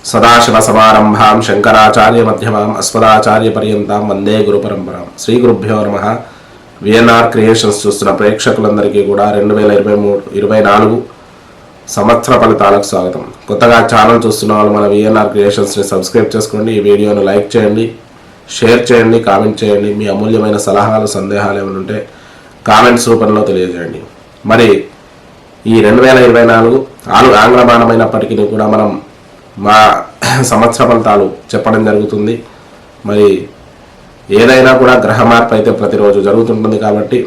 సదాశివసమారంభాం శంకరాచార్యమధ్యమాం అస్మదాచార్యపర్యంతం వందే గురుపరంపరాం. శ్రీ గురుభ్యో నమః. VNR creations చూస్తున్న ప్రేక్షకులందరికీ కూడా 2024 సంవత్సర ఫలితాలకు స్వాగతం. కొత్తగా ఛానల్ చూస్తున్న వాళ్ళు మన విఎన్ఆర్ క్రియేషన్స్ని సబ్స్క్రైబ్ చేసుకోండి. ఈ వీడియోను లైక్ చేయండి, షేర్ చేయండి, కామెంట్ చేయండి. మీ అమూల్యమైన సలహాలు, సందేహాలు ఏమైనా ఉంటే కామెంట్స్ రూపంలో తెలియజేయండి. మరి ఈ 2024 ఆంగ్లమానమైనప్పటికీ కూడా మనం మా సంవత్సర ఫలితాలు చెప్పడం జరుగుతుంది. మరి ఏదైనా కూడా గ్రహ మార్పు అయితే ప్రతిరోజు జరుగుతుంటుంది కాబట్టి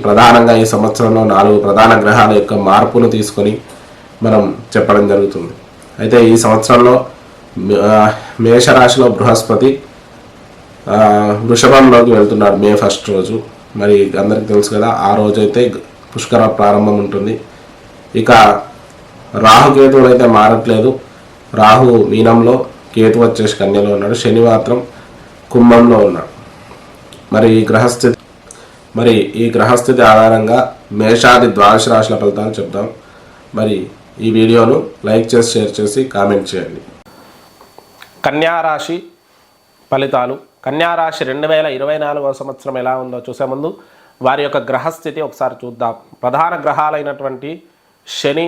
ప్రధానంగా ఈ సంవత్సరంలో 4 ప్రధాన గ్రహాల యొక్క మార్పును తీసుకొని మనం చెప్పడం జరుగుతుంది. అయితే ఈ సంవత్సరంలో మేషరాశిలో బృహస్పతి వృషభంలోకి వెళ్తున్నాడు మే 1 రోజు. మరి అందరికీ తెలుసు కదా, ఆ రోజైతే పుష్కర ప్రారంభం ఉంటుంది. ఇక రాహుకేతువులు అయితే మారట్లేదు. రాహు మీనంలో, కేతు వచ్చేసి కన్యలో ఉన్నాడు, శని మాత్రం కుంభంలో ఉన్నాడు. మరి ఈ గ్రహస్థితి ఆధారంగా మేషాది ద్వాదశ రాశుల ఫలితాలు చెప్తాం. మరి ఈ వీడియోను లైక్ చేసి, షేర్ చేసి, కామెంట్ చేయండి. కన్యారాశి ఫలితాలు. కన్యారాశి 2024 సంవత్సరం ఎలా ఉందో చూసే ముందు వారి యొక్క గ్రహస్థితి ఒకసారి చూద్దాం. ప్రధాన గ్రహాలైనటువంటి శని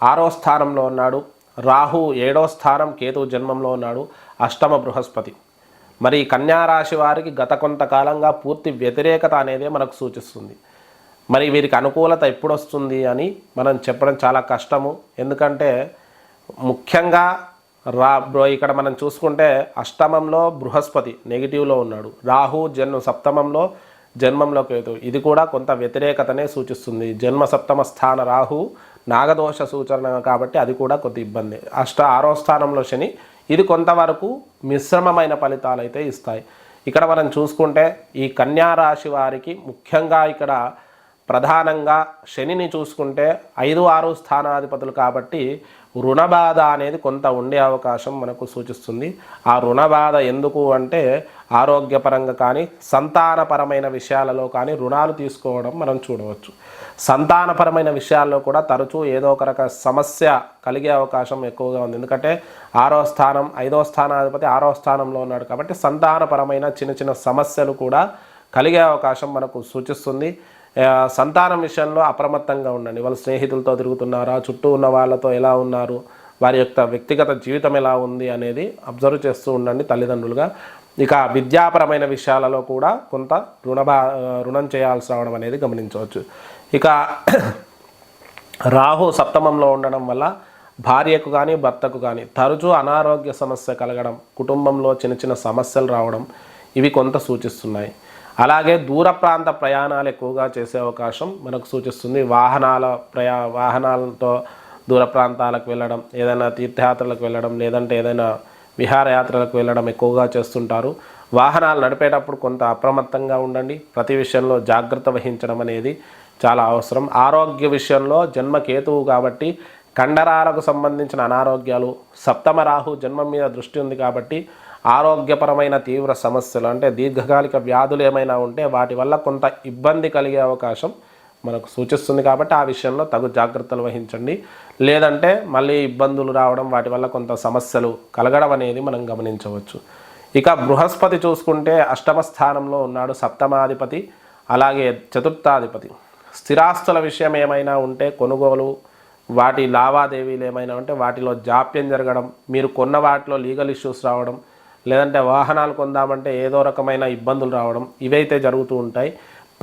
6వ స్థానంలో ఉన్నాడు, రాహు 7వ స్థానం, కేతు జన్మంలో ఉన్నాడు, అష్టమ బృహస్పతి. మరి కన్యారాశి వారికి గత కొంతకాలంగా పూర్తి వ్యతిరేకత అనేది మనకు సూచిస్తుంది. మరి వీరికి అనుకూలత ఎప్పుడు వస్తుంది అని మనం చెప్పడం చాలా కష్టము. ఎందుకంటే ముఖ్యంగా ఇక్కడ మనం చూసుకుంటే అష్టమంలో బృహస్పతి నెగిటివ్లో ఉన్నాడు, రాహు సప్తమంలో జన్మంలో కేతు. ఇది కూడా కొంత వ్యతిరేకతనే సూచిస్తుంది. జన్మ సప్తమ స్థాన రాహు నాగదోష సూచన కాబట్టి అది కూడా కొద్ది ఇబ్బంది. 6వ స్థానంలో శని, ఇది కొంతవరకు మిశ్రమమైన ఫలితాలు అయితే ఇస్తాయి. ఇక్కడ మనం చూసుకుంటే ఈ కన్యారాశి వారికి ముఖ్యంగా ఇక్కడ ప్రధానంగా శనిని చూసుకుంటే 5, 6 స్థానాధిపతులు కాబట్టి రుణబాధ అనేది కొంత ఉండే అవకాశం మనకు సూచిస్తుంది. ఆ రుణబాధ ఎందుకు అంటే ఆరోగ్యపరంగా కానీ సంతానపరమైన విషయాలలో కానీ రుణాలు తీసుకోవడం మనం చూడవచ్చు. సంతానపరమైన విషయాల్లో కూడా తరచూ ఏదో ఒక రక సమస్య కలిగే అవకాశం ఎక్కువగా ఉంది. ఎందుకంటే 6వ స్థానం, 5వ స్థానాధిపతి 6వ స్థానంలో ఉన్నాడు కాబట్టి సంతానపరమైన చిన్న చిన్న సమస్యలు కూడా కలిగే అవకాశం మనకు సూచిస్తుంది. సంతానం విషయంలో అప్రమత్తంగా ఉండండి. వాళ్ళ స్నేహితులతో తిరుగుతున్నారా, చుట్టూ ఉన్న వాళ్ళతో ఎలా ఉన్నారు, వారి యొక్క వ్యక్తిగత జీవితం ఎలా ఉంది అనేది అబ్జర్వ్ చేస్తూ ఉండండి తల్లిదండ్రులుగా. ఇక విద్యాపరమైన విషయాలలో కూడా కొంత రుణం చేయాల్సి రావడం అనేది గమనించవచ్చు. ఇక రాహు సప్తమంలో ఉండడం వల్ల భార్యకు కానీ భర్తకు కానీ తరచూ అనారోగ్య సమస్య కలగడం, కుటుంబంలో చిన్న చిన్న సమస్యలు రావడం, ఇవి కొంత సూచిస్తున్నాయి. అలాగే దూర ప్రాంత ప్రయాణాలు ఎక్కువగా చేసే అవకాశం మనకు సూచిస్తుంది. వాహనాలతో దూర ప్రాంతాలకు వెళ్ళడం, ఏదైనా తీర్థయాత్రలకు వెళ్ళడం, లేదంటే ఏదైనా విహారయాత్రలకు వెళ్ళడం ఎక్కువగా చేస్తుంటారు. వాహనాలు నడిపేటప్పుడు కొంత అప్రమత్తంగా ఉండండి. ప్రతి విషయంలో జాగ్రత్త వహించడం అనేది చాలా అవసరం. ఆరోగ్య విషయంలో జన్మ కేతువు కాబట్టి కండరాలకు సంబంధించిన అనారోగ్యాలు, సప్తమ రాహు జన్మం మీద దృష్టి ఉంది కాబట్టి ఆరోగ్యపరమైన తీవ్ర సమస్యలు అంటే దీర్ఘకాలిక వ్యాధులు ఏమైనా ఉంటే వాటి వల్ల కొంత ఇబ్బంది కలిగే అవకాశం మనకు సూచిస్తుంది. కాబట్టి ఆ విషయంలో తగు జాగ్రత్తలు వహించండి. లేదంటే మళ్ళీ ఇబ్బందులు రావడం, వాటి వల్ల కొంత సమస్యలు కలగడం అనేది మనం గమనించవచ్చు. ఇక బృహస్పతి చూసుకుంటే అష్టమ స్థానంలో ఉన్నాడు, సప్తమాధిపతి, అలాగే చతుర్థాధిపతి. స్థిరాస్తుల విషయం ఏమైనా ఉంటే కొనుగోలు, వాటి లావాదేవీలు ఏమైనా ఉంటే వాటిలో జాప్యం జరగడం, మీరు కొన్న వాటిలో లీగల్ ఇష్యూస్ రావడం, లేదంటే వాహనాలు కొందామంటే ఏదో రకమైన ఇబ్బందులు రావడం, ఇవైతే జరుగుతూ ఉంటాయి.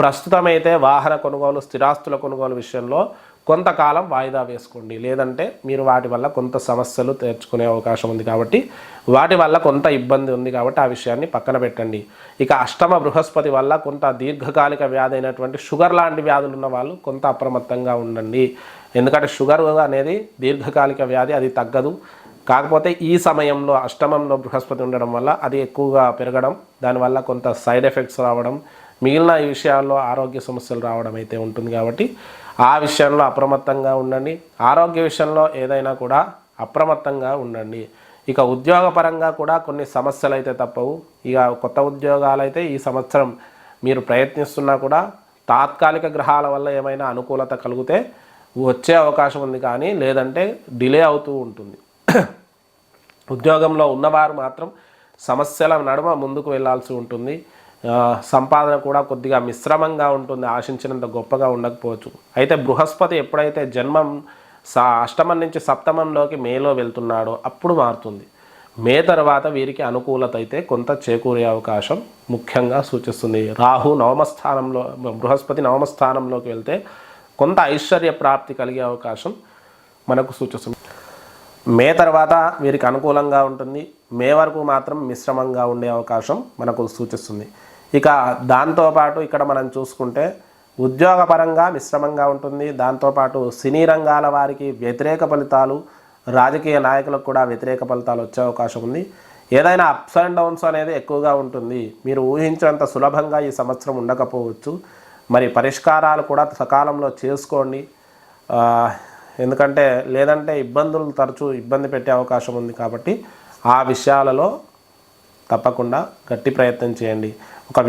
ప్రస్తుతం అయితే వాహన కొనుగోలు, స్థిరాస్తుల కొనుగోలు విషయంలో కొంతకాలం వాయిదా వేసుకోండి. లేదంటే మీరు వాటి వల్ల కొంత సమస్యలు తెచ్చుకునే అవకాశం ఉంది కాబట్టి వాటి వల్ల కొంత ఇబ్బంది ఉంది కాబట్టి ఆ విషయాన్ని పక్కన పెట్టండి. ఇక అష్టమ బృహస్పతి వల్ల కొంత దీర్ఘకాలిక వ్యాధి అయినటువంటి షుగర్ లాంటి వ్యాధులు ఉన్న వాళ్ళు కొంత అప్రమత్తంగా ఉండండి. ఎందుకంటే షుగర్ అనేది దీర్ఘకాలిక వ్యాధి, అది తగ్గదు. కాకపోతే ఈ సమయంలో అష్టమంలో బృహస్పతి ఉండడం వల్ల అది ఎక్కువగా పెరగడం, దానివల్ల కొంత సైడ్ ఎఫెక్ట్స్ రావడం, మిగిలిన ఈ విషయాల్లో ఆరోగ్య సమస్యలు రావడం అయితే ఉంటుంది. కాబట్టి ఆ విషయంలో అప్రమత్తంగా ఉండండి. ఆరోగ్య విషయంలో ఏదైనా కూడా అప్రమత్తంగా ఉండండి. ఇక ఉద్యోగపరంగా కూడా కొన్ని సమస్యలు అయితే తప్పవు. ఇక కొత్త ఉద్యోగాలు అయితే ఈ సంవత్సరం మీరు ప్రయత్నిస్తున్నా కూడా తాత్కాలిక గ్రహాల వల్ల ఏమైనా అనుకూలత కలిగితే వచ్చే అవకాశం ఉంది, కానీ లేదంటే డిలే అవుతూ ఉంటుంది. ఉద్యోగంలో ఉన్నవారు మాత్రం సమస్యల నడుమ ముందుకు వెళ్ళాల్సి ఉంటుంది. సంపాదన కూడా కొద్దిగా మిశ్రమంగా ఉంటుంది, ఆశించినంత గొప్పగా ఉండకపోవచ్చు. అయితే బృహస్పతి ఎప్పుడైతే జన్మం అష్టమం నుంచి సప్తమంలోకి మేలో వెళ్తున్నాడో అప్పుడు మారుతుంది. మే తర్వాత వీరికి అనుకూలత అయితే కొంత చేకూరే అవకాశం ముఖ్యంగా సూచిస్తుంది. రాహు నవమస్థానంలో, బృహస్పతి నవమస్థానంలోకి వెళ్తే కొంత ఐశ్వర్య ప్రాప్తి కలిగే అవకాశం మనకు సూచిస్తుంది. మే తర్వాత వీరికి అనుకూలంగా ఉంటుంది, మే వరకు మాత్రం మిశ్రమంగా ఉండే అవకాశం మనకు సూచిస్తుంది. ఇక దాంతోపాటు ఇక్కడ మనం చూసుకుంటే ఉద్యోగపరంగా మిశ్రమంగా ఉంటుంది. దాంతోపాటు సినీ రంగాల వారికి వ్యతిరేక ఫలితాలు, రాజకీయ నాయకులకు కూడా వ్యతిరేక ఫలితాలు వచ్చే అవకాశం ఉంది. ఏదైనా అప్స్ అండ్ డౌన్స్ అనేది ఎక్కువగా ఉంటుంది. మీరు ఊహించినంత సులభంగా ఈ సంవత్సరం ఉండకపోవచ్చు. మరి పరిష్కారాలు కూడా సకాలంలో చేసుకోండి, ఎందుకంటే లేదంటే ఇబ్బందులు తరచూ ఇబ్బంది పెట్టే అవకాశం ఉంది. కాబట్టి ఆ విషయాలలో తప్పకుండా గట్టి ప్రయత్నం చేయండి. ఒక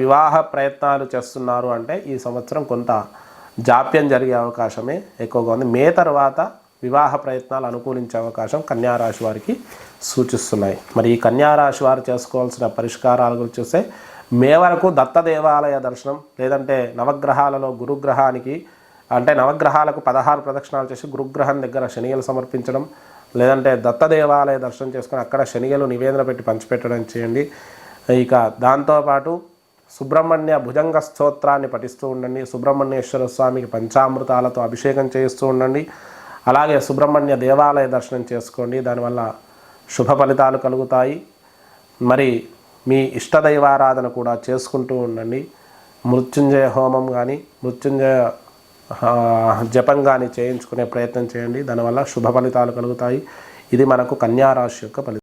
వివాహ ప్రయత్నాలు చేస్తున్నారు అంటే ఈ సంవత్సరం కొంత జాప్యం జరిగే అవకాశమే ఎక్కువగా ఉంది. మే తర్వాత వివాహ ప్రయత్నాలు అనుకూలించే అవకాశం కన్యారాశి వారికి సూచిస్తున్నాయి. మరి ఈ కన్యారాశి వారు చేసుకోవాల్సిన పరిష్కారాల గురించి చూస్తే మే వరకు దత్త దేవాలయ దర్శనం, లేదంటే నవగ్రహాలలో గురుగ్రహానికి అంటే నవగ్రహాలకు 16 ప్రదక్షిణాలు చేసి గురుగ్రహం దగ్గర శనిగలు సమర్పించడం, లేదంటే దత్త దేవాలయ దర్శనం చేసుకొని అక్కడ శనిగలు నివేదన పెట్టి పంచిపెట్టడం చేయండి. ఇక దాంతోపాటు సుబ్రహ్మణ్య భుజంగ స్తోత్రాన్ని పఠిస్తూ ఉండండి. సుబ్రహ్మణ్యేశ్వర స్వామికి పంచామృతాలతో అభిషేకం చేస్తూ ఉండండి. అలాగే సుబ్రహ్మణ్య దేవాలయ దర్శనం చేసుకోండి, దానివల్ల శుభ ఫలితాలు కలుగుతాయి. మరి మీ ఇష్టదైవారాధన కూడా చేసుకుంటూ ఉండండి. మృత్యుంజయ హోమం కానీ మృత్యుంజయ జపం కానీ చేయించుకునే ప్రయత్నం చేయండి, దానివల్ల శుభ ఫలితాలు కలుగుతాయి. ఇది మనకు కన్యారాశి యొక్క ఫలితం.